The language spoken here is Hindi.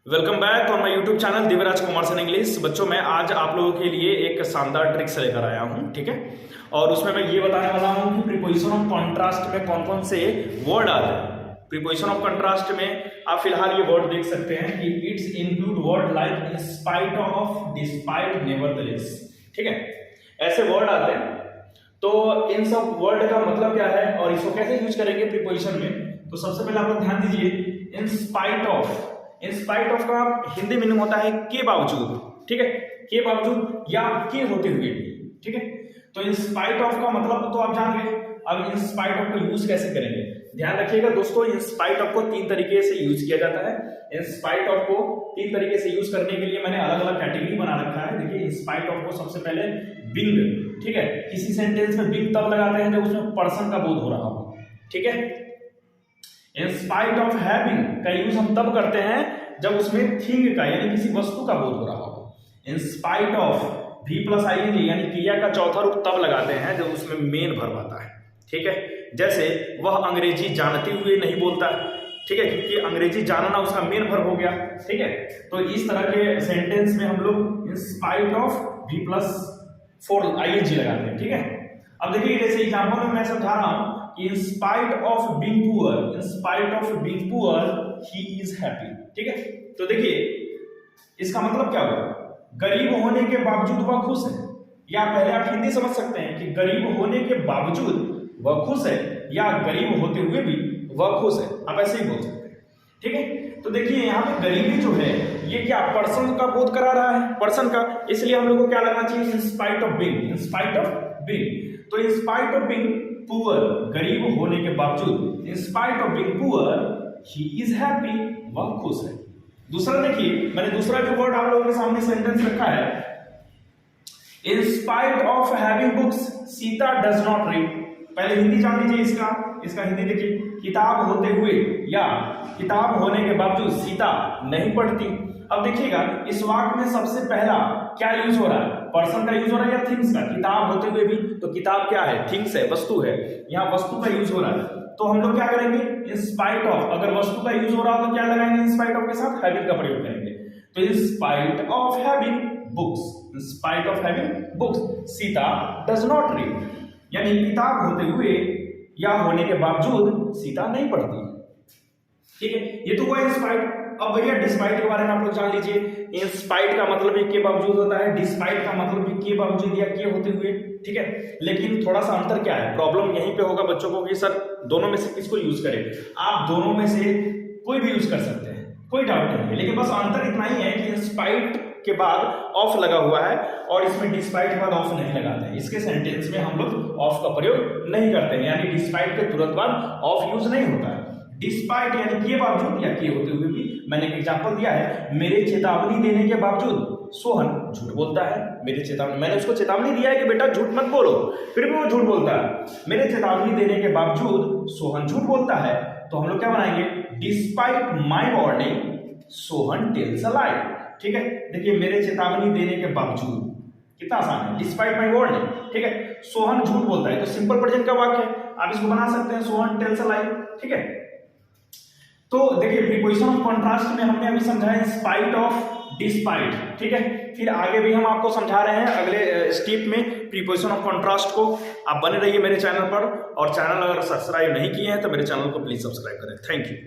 Welcome back on my YouTube channel Divyaraj commerce and English. बच्चों मैं आज आप लोगों के लिए एक शानदार ट्रिक्स लेकर आया हूं, ठीक है। और उसमें मैं ये बताने वाला हूं कि प्रीपोजिशन ऑफ कॉन्ट्रास्ट में कौन कौन से वर्ड आते हैं। प्रीपोजिशन ऑफ कॉन्ट्रास्ट में आप फिलहाल ये वर्ड देख सकते हैं कि it's include word like in spite of, despite, nevertheless, ठीक है। ऐसे वर्ड आते हैं। तो इन सब वर्ड का मतलब क्या है और इसको कैसे यूज करेंगे प्रीपोजिशन में। तो सबसे पहले आप लोग ध्यान दीजिए, इन spite of, in spite of का हिंदी मीनिंग होता है के बावजूद, ठीक है। के बावजूद या के होते हुए भी, ठीक है। तो इन स्पाइट ऑफ का मतलब तो आप जान गए। अब इन स्पाइट ऑफ को यूज कैसे करेंगे, ध्यान रखिएगा दोस्तों। इन स्पाइट ऑफ को तीन तरीके से यूज किया जाता है। इन स्पाइट ऑफ को तीन तरीके से यूज करने के लिए मैंने अलग अलग कैटेगरी बना रखा है। देखिए, इन स्पाइट ऑफ को सबसे पहले बिंग, ठीक है। किसी सेंटेंस में बिंग तब लगाते हैं जब उसमें पर्सन का बोध हो रहा हो, ठीक है। इन स्पाइट ऑफ हैविंग का यूज हम तब करते हैं जब उसमें थिंग का यानी किसी वस्तु का बोध हो रहा हो। इन स्पाइट ऑफ भी प्लस आईएनजी यानी क्रिया का चौथा रूप तब लगाते हैं जब उसमें मेन वर्ब आता है, ठीक है। जैसे वह अंग्रेजी जानते हुए नहीं बोलता, ठीक है, क्योंकि अंग्रेजी जानना उसका मेन वर्ब हो गया, ठीक है। तो इस तरह के सेंटेंस में हम लोग इन स्पाइट ऑफ भी प्लस फोर आईएनजी लगाते हैं, ठीक है। अब देखिए, जैसे एग्जांपल में मैं समझा रहा हूं कि in spite of being poor, in spite of being poor, he is happy, ठीक है। तो देखिए, इसका मतलब क्या हुआ, गरीब होने के बावजूद वह खुश है। या पहले आप हिंदी समझ सकते हैं कि गरीब होने के बावजूद वह खुश है, या गरीब होते हुए भी वह खुश है, आप ऐसे ही बोल सकते हैं, ठीक है। तो देखिए, यहाँ पे गरीबी जो है ये क्या पर्सन का बोध करा रहा है, पर्सन का, इसलिए हम लोग को क्या लगना चाहिए, in spite of being, in spite of being. तो in spite of being poor, गरीब होने के बावजूद, in spite of being poor he is happy, वह खुश है। दूसरा देखिए, मैंने दूसरा जो वर्ड आप लोगों के सामने सेंटेंस रखा है, इन spite of having books Sita does not read. पहले हिंदी जान लीजिए इसका हिंदी देखिए, किताब होते हुए या किताब होने के बावजूद सीता नहीं पढ़ती। अब देखिएगा, इस वाक्य में सबसे पहला क्या यूज हो रहा है, पर्सन का यूज हो रहा है या थिंग्स का। किताब होते हुए भी, तो किताब क्या है, थिंग्स है, वस्तु है, यहाँ वस्तु का यूज हो रहा है। तो हम लोग क्या करेंगे, इन स्पाइट ऑफ, अगर वस्तु का यूज हो रहा हो तो क्या लगाएंगे, इन स्पाइट ऑफ के साथ हैविंग का प्रयोग करेंगे। तो in spite of having books, in spite of having books Sita does not read, यानी किताब होते हुए या होने के बावजूद सीता नहीं पढ़ती, ठीक है। ये तो हुआ इन स्पाइट। अब भैया डिस्पाइट के बारे में आप लोग जान लीजिए। इन स्पाइट का मतलब भी के बावजूद होता है, डिस्पाइट का मतलब भी के बावजूद या के होते हुए, ठीक है। लेकिन थोड़ा सा अंतर क्या है, प्रॉब्लम यहीं पे होगा बच्चों को कि सर दोनों में से किसको यूज करें। आप दोनों में से कोई भी यूज कर सकते हैं, कोई डाउट नहीं है। लेकिन बस अंतर इतना ही है कि इन स्पाइट के बाद ऑफ लगा हुआ है और इसमें डिस्पाइट के बाद ऑफ नहीं लगाते हैं। इसके सेंटेंस में हम लोग ऑफ का प्रयोग नहीं करते हैं, यानी डिस्पाइट के तुरंत बाद ऑफ यूज नहीं होता है। डिस्पाइट यानी के बावजूद या के होते हुए भी। मैंने एक एग्जांपल दिया है, मेरे चेतावनी देने के बावजूद सोहन झूठ बोलता है। मेरे चेतावनी, मैंने उसको चेतावनी दिया है कि बेटा झूठ मत बोलो, फिर भी वो झूठ बोलता है। मेरे चेतावनी देने के बावजूद सोहन झूठ बोलता है। तो हम लोग क्या बनाएंगे, despite my warning Sohan tells a lie, ठीक है। देखिए, मेरे चेतावनी देने के बावजूद, कितना आसान है, डिस्पाइट माई वार्निंग, ठीक है। सोहन झूठ बोलता है, तो सिंपल प्रेजेंट का वाक्य है, आप इसको बना सकते हैं सोहन टेल्स अ लाई, ठीक है। तो देखिए, प्रीपोजिशन ऑफ कॉन्ट्रास्ट में हमने अभी समझा है स्पाइट ऑफ, डिस्पाइट, ठीक है। फिर आगे भी हम आपको समझा रहे हैं अगले स्टेप में प्रीपोजिशन ऑफ कॉन्ट्रास्ट को। आप बने रहिए मेरे चैनल पर, और चैनल अगर सब्सक्राइब नहीं किए हैं तो मेरे चैनल को प्लीज सब्सक्राइब करें। Thank you.